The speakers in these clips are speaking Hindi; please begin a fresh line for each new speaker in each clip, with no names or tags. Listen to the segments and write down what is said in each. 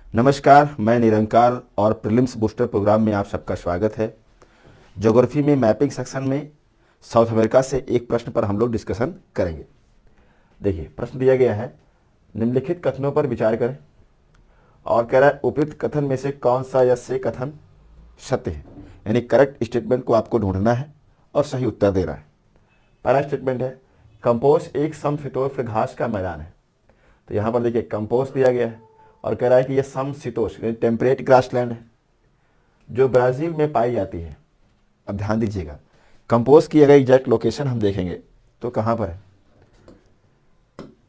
नमस्कार, मैं निरंकार और प्रीलिम्स बूस्टर प्रोग्राम में आप सबका स्वागत है। ज्योग्राफी में मैपिंग सेक्शन में साउथ अमेरिका से एक प्रश्न पर हम लोग डिस्कशन करेंगे। देखिए, प्रश्न दिया गया है, निम्नलिखित कथनों पर विचार करें और कह रहा है उपयुक्त कथन में से कौन सा या से कथन सत्य है, यानी करेक्ट स्टेटमेंट को आपको ढूंढना है और सही उत्तर देना है। पहला स्टेटमेंट है कंपोस्ट एक समशीतोष्ण घास का मैदान है। तो यहाँ पर देखिए कंपोस्ट दिया गया है और कह रहा है कि यह समशीतोष्ण टेम्परेट ग्रासलैंड है जो ब्राज़ील में पाई जाती है। अब ध्यान दीजिएगा, कंपोस्ट की अगर एग्जैक्ट लोकेशन हम देखेंगे तो कहाँ पर है,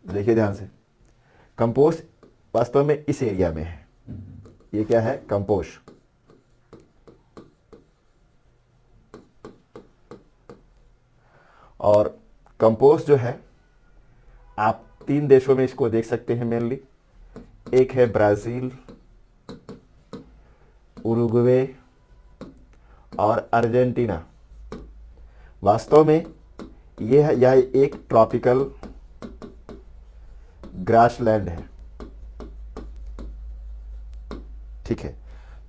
देखिए ध्यान से। कंपोस्ट वास्तव में इस एरिया में है। ये क्या है, कंपोस्ट। और कंपोस्ट जो है आप 3 देशों में इसको देख सकते हैं मेनली। एक है ब्राज़ील, उरुग्वे और अर्जेंटीना। वास्तव में यह एक ट्रॉपिकल ग्रासलैंड है, ठीक है।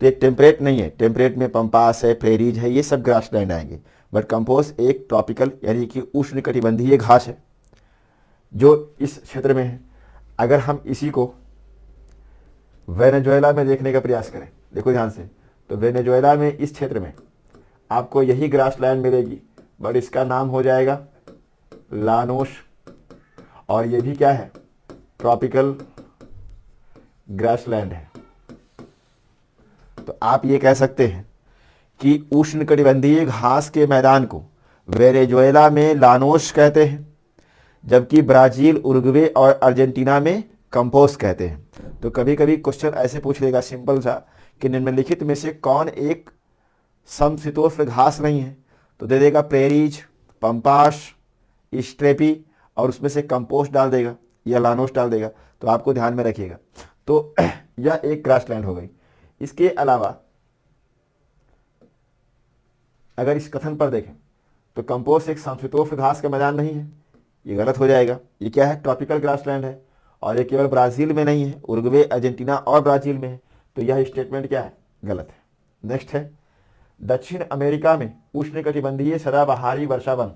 तो ये टेम्परेट नहीं है, टेम्परेट में पंपास है, प्रेरीज है, ये सब ग्रासलैंड आएंगे। बट कंपोस्ट एक ट्रॉपिकल यानी कि उष्णकटिबंधीय घास है जो इस क्षेत्र में है। अगर हम इसी को वेनेजुएला में देखने का प्रयास करें, देखो ध्यान से, तो वेनेजुएला में इस क्षेत्र में आपको यही ग्रासलैंड मिलेगी, बट इसका नाम हो जाएगा लानोस। और ये भी क्या है, ट्रॉपिकल ग्रासलैंड है। तो आप ये कह सकते हैं कि उष्णकटिबंधीय घास के मैदान को वेनेजुएला में लानोस कहते हैं, जबकि ब्राजील, उरुग्वे और अर्जेंटीना में कंपोस्ट कहते हैं। तो कभी कभी क्वेश्चन ऐसे पूछ लेगा सिंपल सा कि निम्नलिखित में से कौन एक समशीतोष्ण घास नहीं है, तो दे देगा प्रेरीज, पंपास, स्ट्रेपी और उसमें से कंपोस्ट डाल देगा या लानोस डाल देगा। तो आपको ध्यान में रखिएगा। तो यह एक ग्रासलैंड हो गई। इसके अलावा अगर इस कथन पर देखें तो कंपोस्ट एक समशीतोष्ण घास का मैदान नहीं है, ये गलत हो जाएगा। ये क्या है, ट्रॉपिकल ग्रासलैंड है और ये केवल ब्राज़ील में नहीं है, उरुग्वे, अर्जेंटीना और ब्राज़ील में है। तो यह स्टेटमेंट क्या है, गलत है। नेक्स्ट है, दक्षिण अमेरिका में उष्णकटिबंधीय सदाबहारी वर्षावन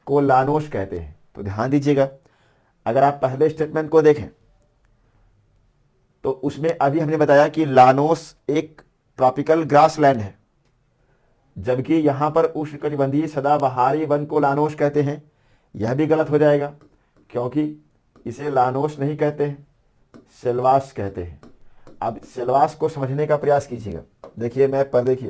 को लानोस कहते हैं। तो ध्यान दीजिएगा, अगर आप पहले स्टेटमेंट को देखें तो उसमें अभी हमने बताया कि लानोस एक ट्रॉपिकल ग्रासलैंड है, जबकि यहां पर उष्णकटिबंधीय सदाबहारी वन को लानोस कहते हैं। यह भी गलत हो जाएगा क्योंकि इसे लानोस नहीं कहते हैं, सेल्वास कहते हैं। अब सेल्वास को समझने का प्रयास कीजिएगा। देखिए मैप पर देखिए,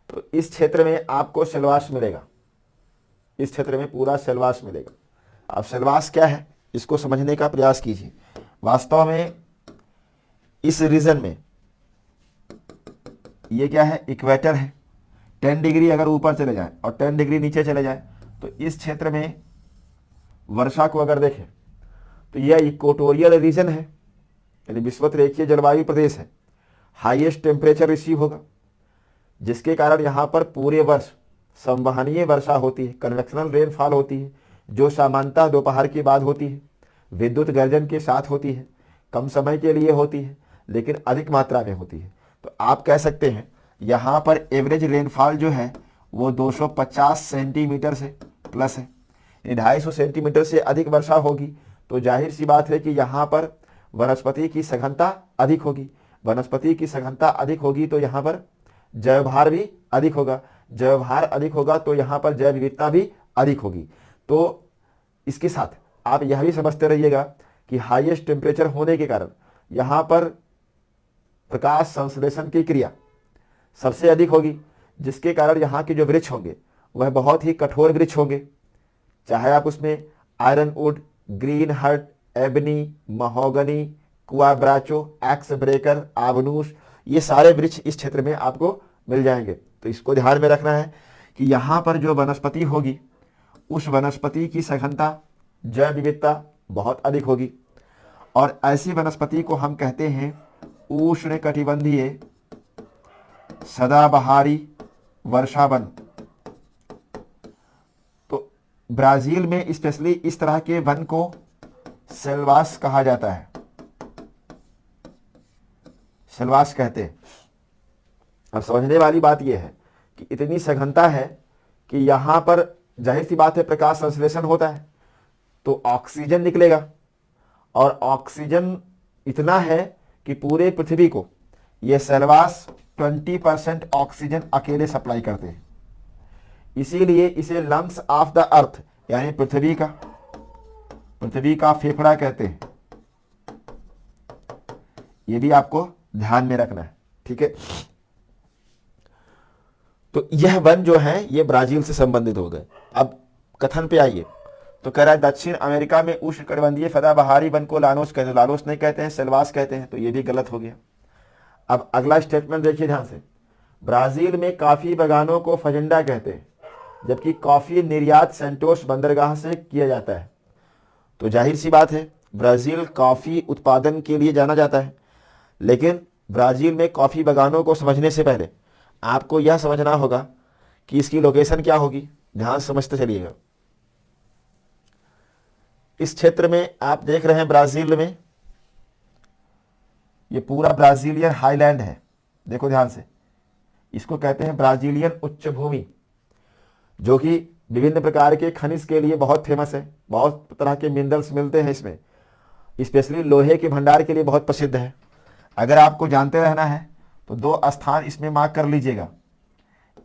तो इस क्षेत्र में आपको सेल्वास मिलेगा, इस क्षेत्र में पूरा सेल्वास मिलेगा। अब सेल्वास क्या है, इसको समझने का प्रयास कीजिए। वास्तव में इस रीजन में ये क्या है, इक्वेटर है। 10 डिग्री अगर ऊपर चले जाए और 10 डिग्री नीचे चले जाए तो इस क्षेत्र में वर्षा को अगर देखें तो यह इक्वेटोरियल रीजन है, यानी विषुवत-रेखीय जलवायु प्रदेश है। हाईएस्ट टेम्परेचर रिसीव होगा, जिसके कारण यहाँ पर पूरे वर्ष संवहनीय वर्षा होती है, कन्वेक्शनल रेनफॉल होती है, जो सामान्यतः दोपहर के बाद होती है, विद्युत गर्जन के साथ होती है, कम समय के लिए होती है लेकिन अधिक मात्रा में होती है। तो आप कह सकते हैं यहाँ पर एवरेज रेनफॉल जो है वो 250 सेंटीमीटर से प्लस है, 250 सेंटीमीटर से अधिक वर्षा होगी। तो जाहिर सी बात है कि यहाँ पर वनस्पति की सघनता अधिक होगी। वनस्पति की सघनता अधिक होगी तो यहाँ पर जैवभार भी अधिक होगा, जैवभार अधिक होगा तो यहाँ पर जैव विविधता भी अधिक होगी। तो इसके साथ आप यह भी समझते रहिएगा कि हाईएस्ट टेम्परेचर होने के कारण यहाँ पर प्रकाश संश्लेषण की क्रिया सबसे अधिक होगी, जिसके कारण यहाँ के जो वृक्ष होंगे वह बहुत ही कठोर वृक्ष होंगे। चाहे आप उसमें ironwood, green heart, ebony, mahogany, quebracho, axe breaker, आबनूस, ये सारे वृक्ष इस क्षेत्र में आपको मिल जाएंगे। तो इसको ध्यान में रखना है कि यहाँ पर जो वनस्पति होगी उस वनस्पति की सघनता, जैव विविधता बहुत अधिक होगी और ऐसी वनस्पति को हम कहते हैं उष्णकटिबंधीय सदाबहारी वर्षावन। तो ब्राजील में स्पेशली इस तरह के वन को सेल्वास कहा जाता है। सेल्वास कहते हैं। अब समझने वाली बात यह है कि इतनी सघनता है कि यहाँ पर जाहिर सी बात है प्रकाश संश्लेषण होता है तो ऑक्सीजन निकलेगा, और ऑक्सीजन इतना है कि पूरे पृथ्वी को ये सेल्वास 20% ऑक्सीजन अकेले सप्लाई करते हैं। इसीलिए इसे लंग्स ऑफ द अर्थ यानी पृथ्वी का फेफड़ा कहते हैं। ये भी आपको ध्यान में रखना है, ठीक है। तो यह वन जो है ये ब्राजील से संबंधित हो गए। अब कथन पे आइए, तो कह रहा है दक्षिण अमेरिका में उष्णकटिबंधीय सदाबहारी वन को लानोस कहते हैं। लानोस नहीं कहते हैं, सेल्वास कहते हैं, तो ये भी गलत हो गया। अब अगला स्टेटमेंट देखिए ध्यान से, ब्राजील में कॉफी बागानों को फजेंडा कहते हैं, जबकि कॉफी निर्यात सेंटोस बंदरगाह से किया जाता है। तो जाहिर सी बात है ब्राजील कॉफी उत्पादन के लिए जाना जाता है, लेकिन ब्राजील में कॉफी बागानों को समझने से पहले आपको यह समझना होगा कि इसकी लोकेशन क्या होगी। ध्यान समझते चलिएगा। इस क्षेत्र में आप देख रहे हैं ब्राजील में ये पूरा ब्राजीलियन हाईलैंड है। देखो ध्यान से, इसको कहते हैं ब्राजीलियन उच्च भूमि, जो कि विभिन्न प्रकार के खनिज के लिए बहुत फेमस है। बहुत तरह के मिनरल्स मिलते हैं इसमें, स्पेशली लोहे के भंडार के लिए बहुत प्रसिद्ध है। अगर आपको जानते रहना है तो 2 स्थान इसमें मार्क कर लीजिएगा।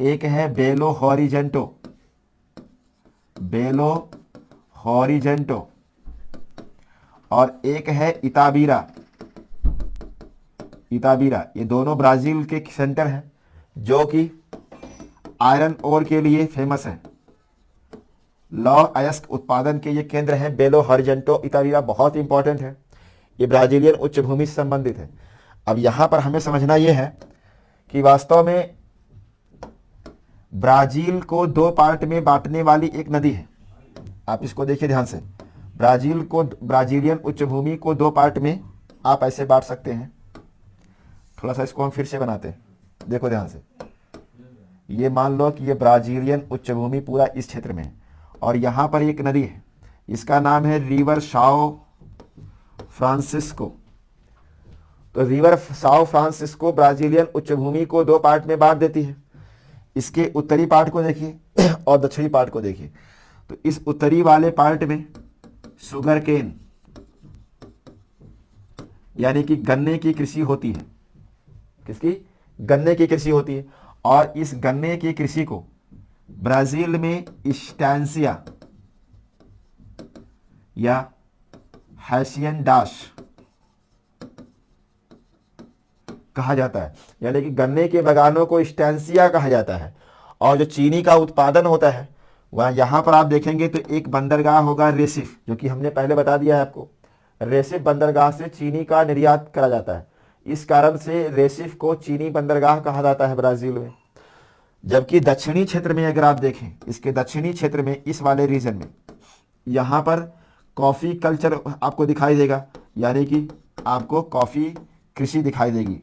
एक है बेलो हॉरिजेंटो और एक है इताबीरा। ये दोनों ब्राजील के सेंटर हैं जो कि आयरन ओर के लिए फेमस है। लौह अयस्क उत्पादन के ये केंद्र हैं। बेलो हॉरिजेंटो इताबीरा बहुत इंपॉर्टेंट है, ये ब्राजीलियन उच्च भूमि से संबंधित है। अब यहां पर हमें समझना यह है कि वास्तव में ब्राजील को 2 पार्ट में बांटने वाली एक नदी है। आप इसको देखिए ध्यान से, ब्राजीलियन उच्च भूमि को 2 पार्ट में आप ऐसे बांट सकते हैं। थोड़ा सा इसको हम फिर से बनाते हैं, देखो ध्यान से। ये मान लो कि ये ब्राजीलियन उच्च भूमि पूरा इस क्षेत्र में है, और यहां पर एक नदी है, इसका नाम है रिवर साओ फ्रांसिस्को। तो रिवर साओ फ्रांसिस्को ब्राजीलियन उच्च भूमि को 2 पार्ट में बांट देती है। इसके उत्तरी पार्ट को देखिए और दक्षिणी पार्ट को देखिए। तो इस उत्तरी वाले पार्ट में शुगर केन यानी कि गन्ने की कृषि होती है। किसकी? गन्ने की कृषि होती है। और इस गन्ने की कृषि को ब्राजील में स्टैंसिया या हैसिएंडास कहा जाता है, यानी कि गन्ने के बागानों को स्टैंसिया कहा जाता है। और जो चीनी का उत्पादन होता है वह यहां पर आप देखेंगे तो एक बंदरगाह होगा रेसिफ, जो कि हमने पहले बता दिया है आपको। रेसिफ बंदरगाह से चीनी का निर्यात करा जाता है, इस कारण से रेसिफ को चीनी बंदरगाह कहा जाता है ब्राजील में। जबकि दक्षिणी क्षेत्र में अगर आप देखें, इसके दक्षिणी क्षेत्र में इस वाले रीजन में यहां पर कॉफी कल्चर आपको दिखाई देगा, यानी कि आपको कॉफी कृषि दिखाई देगी।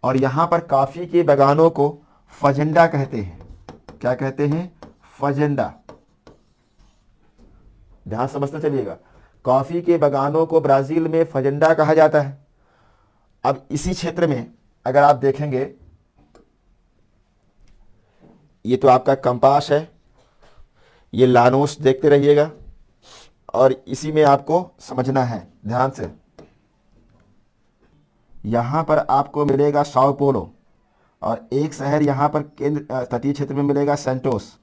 और यहां पर कॉफी के बागानों को फजेंडा कहते हैं। क्या कहते हैं? फजेंडा। ध्यान समझते चलिएगा, कॉफी के बागानों को ब्राजील में फजेंडा कहा जाता है। अब इसी क्षेत्र में अगर आप देखेंगे, ये तो आपका कंपास है, ये लानोस देखते रहिएगा और इसी में आपको समझना है ध्यान से। यहां पर आपको मिलेगा साओ पोलो और एक शहर यहां पर केंद्र तटीय क्षेत्र में मिलेगा सेंटोस।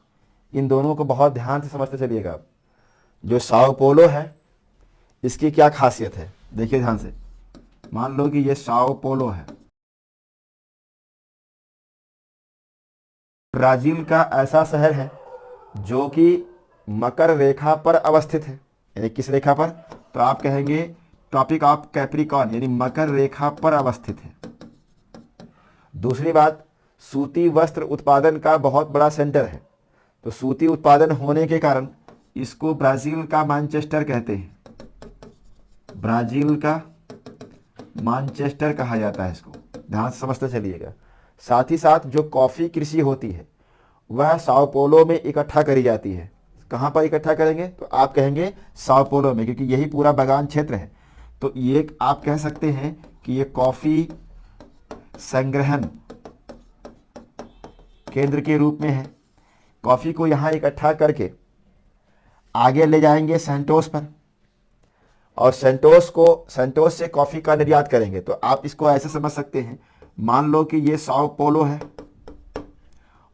इन दोनों को बहुत ध्यान से समझते चलिएगा आप। जो साओ पोलो है इसकी क्या खासियत है देखिए ध्यान से। मान लो कि ये साओ पोलो है, ब्राजील का ऐसा शहर है जो कि मकर रेखा पर अवस्थित है। यानी किस रेखा पर? तो आप कहेंगे ट्रॉपिक ऑफ कैप्रिकॉर्न, यानी मकर रेखा पर अवस्थित है। दूसरी बात, सूती वस्त्र उत्पादन का बहुत बड़ा सेंटर है। तो सूती उत्पादन होने के कारण इसको ब्राजील का मैनचेस्टर कहते हैं। ब्राजील का मैनचेस्टर कहा जाता है इसको, ध्यान से समझते चलिएगा। साथ ही साथ जो कॉफी कृषि होती है वह साओ पोलो में इकट्ठा करी जाती है। कहां पर इकट्ठा करेंगे? तो आप कहेंगे साओ पोलो में, क्योंकि यही पूरा बागान क्षेत्र है। तो ये आप कह सकते हैं कि ये कॉफी संग्रहण केंद्र के रूप में है। कॉफी को यहां इकट्ठा करके आगे ले जाएंगे सेंटोस पर, और सेंटोस से कॉफी का निर्यात करेंगे। तो आप इसको ऐसे समझ सकते हैं, मान लो कि ये साओ पोलो है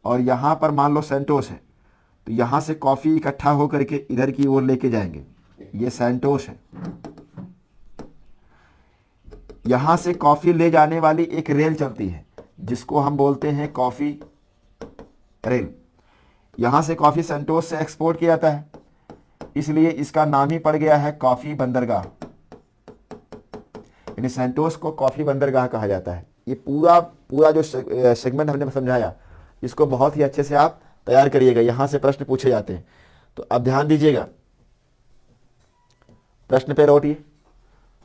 और यहां पर मान लो सेंटोस है, तो यहां से कॉफी इकट्ठा होकर के इधर की ओर लेके जाएंगे। ये सेंटोस है। यहां से कॉफी ले जाने वाली एक रेल चलती है जिसको हम बोलते हैं कॉफी रेल। यहां से कॉफी सेंटोस से एक्सपोर्ट किया जाता है, इसलिए इसका नाम ही पड़ गया है कॉफी बंदरगाह, यानी सेंटोस को कॉफी बंदरगाह कहा जाता है। ये पूरा जो सेगमेंट हमने समझाया, इसको बहुत ही अच्छे से आप तैयार करिएगा, यहां से प्रश्न पूछे जाते हैं। तो अब ध्यान दीजिएगा, प्रश्न पे लौटिए।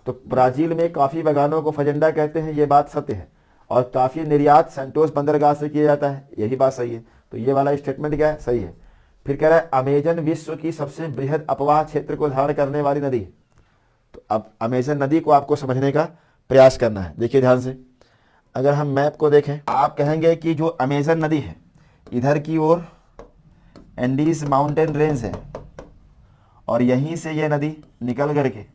तो ब्राजील में काफी बागानों को फजेंडा कहते हैं, ये बात सत्य है, और काफी निर्यात सेंटोस बंदरगाह से किया जाता है, यही बात सही है। तो ये वाला स्टेटमेंट क्या है, सही है। फिर कह रहा है अमेजन विश्व की सबसे बृहद अपवाह क्षेत्र को धारण करने वाली नदी है। तो अब अमेजन नदी को आपको समझने का प्रयास करना है। देखिए ध्यान से, अगर हम मैप को देखें, आप कहेंगे कि जो अमेजन नदी है, इधर की ओर एंडीज माउंटेन रेंज है, और यहीं से यह नदी निकल करके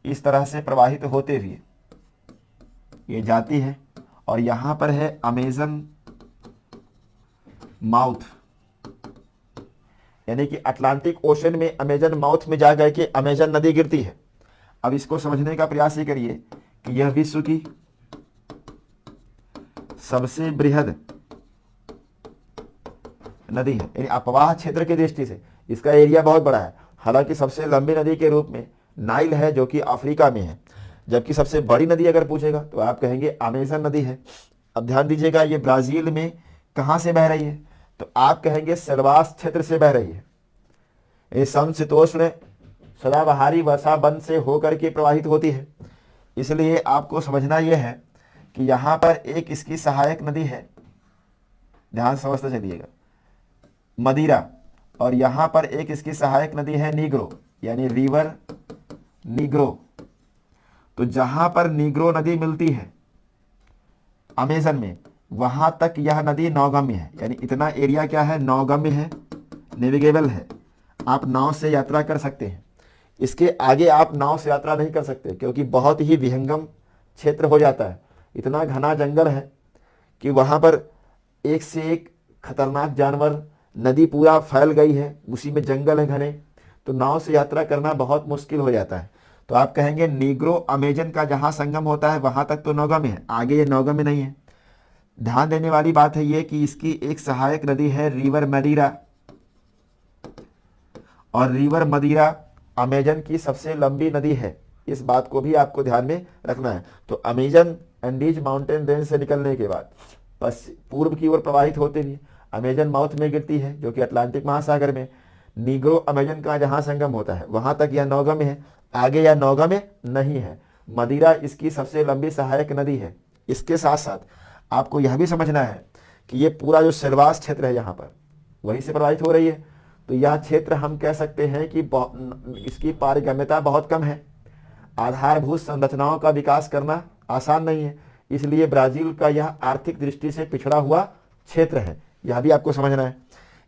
इस तरह से प्रवाहित होते हुए ये जाती है, और यहां पर है अमेजन माउथ, यानी कि अटलांटिक ओशन में अमेजन माउथ में जा करके अमेजन नदी गिरती है। अब इसको समझने का प्रयास ये करिए कि यह विश्व की सबसे बृहद नदी है, यानी अपवाह क्षेत्र की दृष्टि से इसका एरिया बहुत बड़ा है। हालांकि सबसे लंबी नदी के रूप में नाइल है जो कि अफ्रीका में है, जबकि सबसे बड़ी नदी अगर पूछेगा तो आप कहेंगे अमेजन नदी है। अब ध्यान दीजिएगा, ये ब्राजील में कहां से बह रही है, तो आप कहेंगे सेल्वास क्षेत्र से बह रही है। ये समशीतोष्ण सदाबहारी वर्षा वन से होकर के प्रवाहित होती है। इसलिए आपको समझना यह है कि यहां पर एक इसकी सहायक नदी है, ध्यान समझते चलिएगा, मदिरा, और यहां पर एक इसकी सहायक नदी है नीग्रो, यानी रिवर नीग्रो। तो जहां पर नीग्रो नदी मिलती है अमेजन में, वहां तक यह नदी नौगम्य है, यानी इतना एरिया क्या है, नौगम्य है, नेविगेबल है, आप नाव से यात्रा कर सकते हैं। इसके आगे आप नाव से यात्रा नहीं कर सकते क्योंकि बहुत ही विहंगम क्षेत्र हो जाता है। इतना घना जंगल है कि वहां पर एक से एक खतरनाक जानवर, नदी पूरा फैल गई है, उसी में जंगल है घने, तो नाव से यात्रा करना बहुत मुश्किल हो जाता है। तो आप कहेंगे नीग्रो अमेजन का जहां संगम होता है वहां तक तो नौगम्य है, आगे ये नौगम्य नहीं है। ध्यान देने वाली बात है ये कि इसकी एक सहायक नदी है रिवर मदिरा, और रिवर मदिरा अमेजन की सबसे लंबी नदी है। इस बात को भी आपको ध्यान में रखना है। तो अमेजन एंडीज माउंटेन रेंज से निकलने के बाद पूर्व की ओर प्रवाहित होते हुए अमेजन माउथ में गिरती है जो कि अटलांटिक महासागर में। नीग्रो अमेजन का जहां संगम होता है वहां तक यह नौगम्य है, आगे यह नौगम्य नहीं है। मदिरा इसकी सबसे लंबी सहायक नदी है। इसके साथ साथ आपको यह भी समझना है कि ये पूरा जो सेल्वास क्षेत्र है यहाँ पर वहीं से प्रवाहित हो रही है। तो यह क्षेत्र हम कह सकते हैं कि इसकी पारगम्यता बहुत कम है, आधारभूत संरचनाओं का विकास करना आसान नहीं है, इसलिए ब्राजील का यह आर्थिक दृष्टि से पिछड़ा हुआ क्षेत्र है, यह भी आपको समझना है।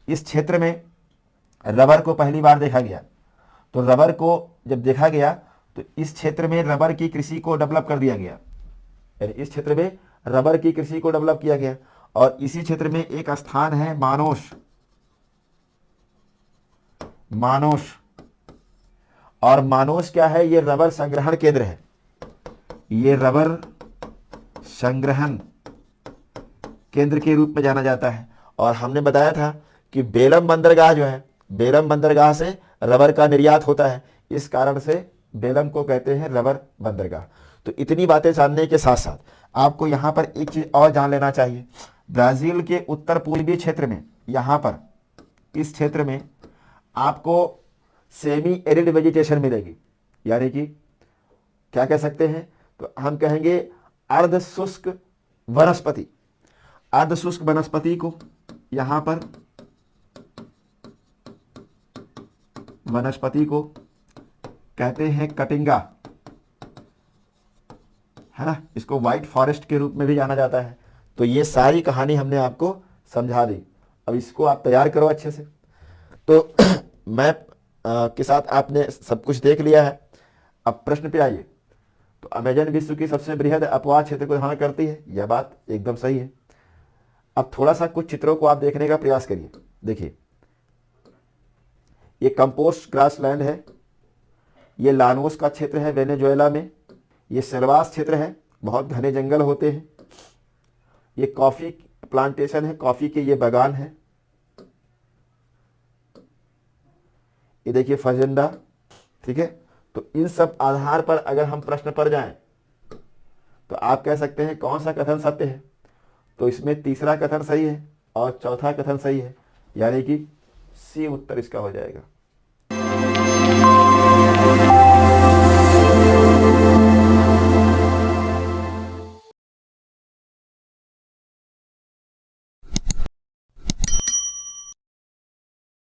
इस क्षेत्र में रबर को पहली बार देखा गया। तो रबर को जब देखा गया तो इस क्षेत्र में रबर की कृषि को डेवलप कर दिया गया, यानी इस क्षेत्र में रबर की कृषि को डेवलप किया गया। और इसी क्षेत्र में एक स्थान है मानोस, और मानोस क्या है, ये रबर संग्रहण केंद्र है, ये रबर संग्रहण केंद्र के रूप में जाना जाता है। और हमने बताया था कि बेलम बंदरगाह जो है, बेलम बंदरगाह से रबर का निर्यात होता है, इस कारण से बेलम को कहते हैं रबर बंदरगाह। तो इतनी बातें जानने के साथ साथ आपको यहां पर एक चीज और जान लेना चाहिए। ब्राजील के उत्तर पूर्वी क्षेत्र में, यहां पर इस क्षेत्र में आपको सेमी एरिड वेजिटेशन मिलेगी, यानी कि क्या कह सकते हैं, तो हम कहेंगे अर्ध शुष्क वनस्पति। अर्ध शुष्क वनस्पति को यहां पर वनस्पति को कहते हैं कटिंगा, है ना, इसको व्हाइट फॉरेस्ट के रूप में भी जाना जाता है। तो ये सारी कहानी हमने आपको समझा दी। अब इसको आप तैयार करो अच्छे से। तो मैप के साथ आपने सब कुछ देख लिया है। अब प्रश्न पे आइए। तो अमेजन विश्व की सबसे बृहद अपवाह क्षेत्र को धारण करती है, यह बात एकदम सही है। अब थोड़ा सा कुछ चित्रों को आप देखने का प्रयास करिए। देखिए, ये कंपोस्ट ग्रासलैंड है, ये लानोस का क्षेत्र है वेनेजुएला में, ये सेल्वास क्षेत्र है, बहुत घने जंगल होते हैं, ये कॉफी प्लांटेशन है, कॉफी के ये बागान है, ये देखिए फजेंडा। ठीक है, तो इन सब आधार पर अगर हम प्रश्न पर जाएं तो आप कह सकते हैं कौन सा कथन सत्य है। तो इसमें तीसरा कथन सही है और चौथा कथन सही है, यानी कि सी उत्तर इसका हो जाएगा।